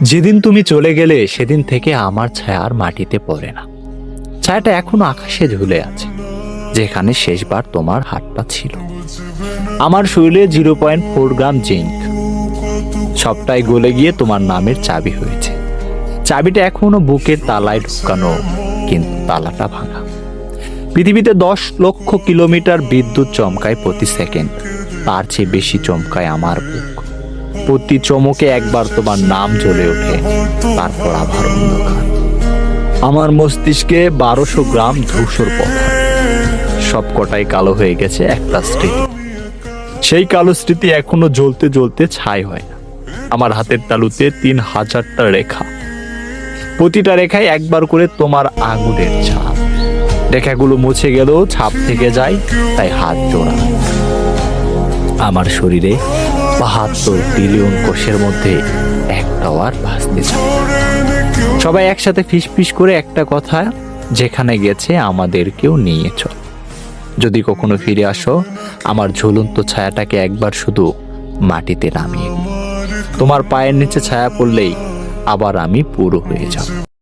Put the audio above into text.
যেদিন তুমি চলে গেলে সেদিন থেকে আমার ছায়া আর মাটিতে পড়ে না। ছায়াটা এখনো আকাশে ঝুলে আছে, যেখানে শেষবার তোমার হাতটা ছিল। আমার শরীরে 0.4 গ্রাম জিঙ্ক, সবটাই গলে গিয়ে তোমার নামের চাবি হয়েছে। চাবিটা এখনো বুকের তালায় ঢুকানো, কিন্তু তালাটা ভাঙা। পৃথিবীতে 10 লক্ষ কিলোমিটার বিদ্যুৎ চমকায় প্রতি সেকেন্ড, তার চেয়ে বেশি চমকায় আমার বুক। প্রতি চমকে একবার তোমার নাম জ্বলে ওঠে, তারপর আবার অন্ধকার। আমার মস্তিষ্কে 1200 গ্রাম ধূসর পথর, সব কটাই কালো হয়ে গেছে একটা স্মৃতি। সেই কালো স্মৃতি এখনো জ্বলতে জ্বলতে ছাই হয় না। আমার হাতের তালুতে 3000টা রেখা, প্রতিটা রেখায় একবার করে তোমার আঙুলের ছাপ। রেখাগুলো মুছে গেলেও ছাপ থেকে যায়, তাই হাত জোড়া। আমার শরীরে 72 বিলিয়ন কোষের মধ্যে একটাও আর ভাসতে চায়। সবাই একসাথে ফিসফিস করে একটা কথা, যেখানে গেছে আমাদেরকেও নিয়ে চল। যদি কখনো ফিরে আসো, আমার ঝুলন্ত ছায়াটাকে একবার শুধু মাটিতে নামিয়ে নিও। তোমার পায়ের নিচে ছায়া পড়লেই আবার আমি পুরো হয়ে যাব।